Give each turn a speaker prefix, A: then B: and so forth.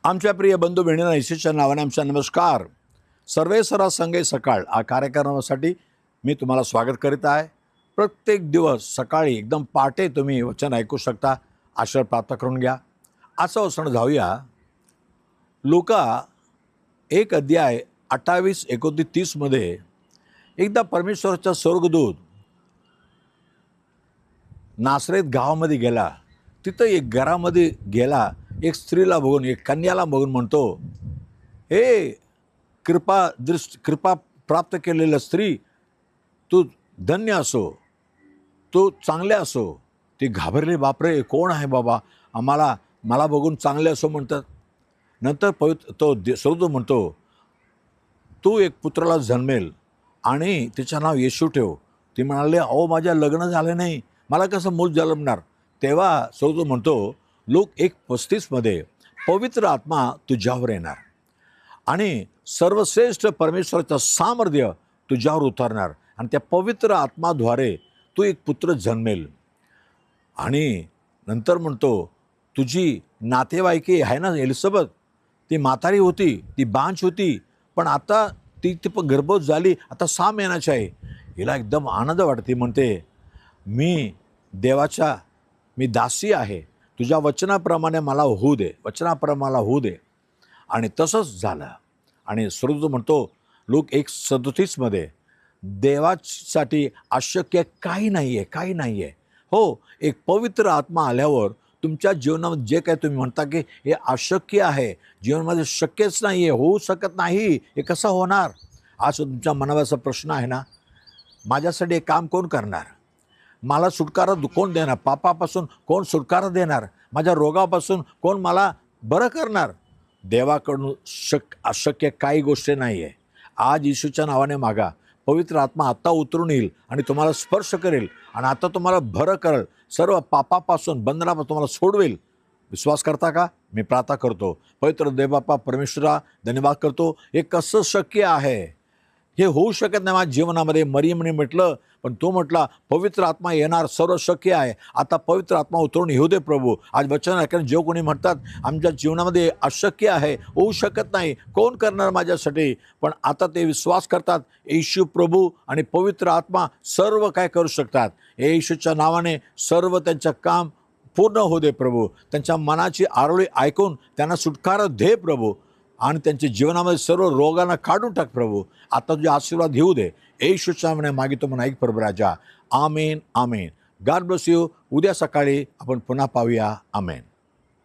A: आमच्या प्रिय बंधू बहिणींना येशूच्या नावाने आमचा नमस्कार. सर्वे सरा संगे सकाळ हा कार्यक्रमासाठी मी तुम्हाला स्वागत करीत आहे. प्रत्येक दिवस सकाळी एकदम पहाटे तुम्ही वचन ऐकू शकता. आशीर्वाद प्राप्त करून घ्या. असं वचन जाऊया लूका 1 अध्याय 28, 29, 30 मध्ये एकदा परमेश्वराचा स्वर्गदूत नासरेत गावामध्ये गेला. तिथं एक घरामध्ये गेला. एक स्त्रीला बघून, एक कन्याला बघून म्हणतो, हे कृपा प्राप्त केलेल्या स्त्री, तू धन्य असो, तू चांगले असो. ती घाबरली, बापरे कोण आहे बाबा, मला बघून चांगले असो म्हणतात. नंतर तो स्वर्गदूत म्हणतो, तू एक पुत्राला जन्मेल आणि तिचं नाव येशू ठेव. ती म्हणाले, अहो माझ्या लग्न झालं नाही, मला कसं मूल जन्मणार. तेव्हा स्वर्गदूत म्हणतो लूक 1:35 मध्ये पवित्र आत्मा तुझ्यावर येणार आणि सर्वश्रेष्ठ परमेश्वराचं सामर्थ्य तुझ्यावर उतरणार आणि त्या पवित्र आत्माद्वारे तू एक पुत्र जन्मेल. आणि नंतर म्हणतो तुझी नातेवाईकी आहे ना एलिझाबेथ, ती म्हातारी होती, ती बांच होती, पण आता ती पण गर्भवत झाली, आता 6 महिन्याची आहे. हिला एकदम आनंद वाटते. म्हणते मी दासी आहे, तुझ्या वचनाप्रमाणे मला होऊ दे, वचनाप्रमाणे होऊ दे. आणि तसंच झालं. आणि स्वर्गदूत म्हणतो लूक 1:37 मध्ये देवासाठी अशक्य काही नाही आहे. हो, एक पवित्र आत्मा आल्यावर तुमच्या जीवनामध्ये जे काही तुम्ही म्हणता की हे अशक्य आहे, जीवनामध्ये शक्यच नाही आहे, होऊ शकत नाही, हे कसं होणार. आज तुमच्या मनावरचा प्रश्न आहे ना, माझ्यासाठी हे काम कोण करणार, मला सुटकारा कोण देणार, पापापासून कोण सुटकारा देणार, माझ्या रोगापासून कोण मला बरं करणार. देवाकडून अशक्य काही गोष्टी नाही आहे. आज येशूच्या नावाने मागा. पवित्र आत्मा आत्ता उतरून येईल आणि तुम्हाला स्पर्श करेल आणि आता तुम्हाला बरं करेल, सर्व पापापासून बंधनापासून तुम्हाला सोडवेल. विश्वास करता का? मी प्रार्थना करतो. पवित्र देवबापा परमेश्वरा, धन्यवाद करतो. हे कसं शक्य आहे, हे होऊ शकत नाही माझ्या जीवनामध्ये. मरियमने म्हटलं, पण तो म्हटला पवित्र आत्मा येणार, सर्व शक्य आहे. आता पवित्र आत्मा उतरून येऊ दे प्रभू. आज वचन ऐकून जे कोणी म्हणतात आमच्या जीवनामध्ये अशक्य आहे, होऊ शकत नाही, कोण करणार माझ्यासाठी, पण आता ते विश्वास करतात येशू प्रभू आणि पवित्र आत्मा सर्व काय करू शकतात. येशूच्या नावाने सर्व त्यांचं काम पूर्ण होऊ दे प्रभू. त्यांच्या मनाची आरोळी ऐकून त्यांना सुटकारा दे प्रभू आणि त्यांच्या जीवनामध्ये सर्व रोगांना काढून टाक प्रभू. आता तुझे आशीर्वाद घेऊ दे. येशूच्या नावाने मागितो म्हणून ऐक प्रभू राजा. Amen, amen. God bless you. उद्या सकाळी आपण पुन्हा पाहूया. आमेन.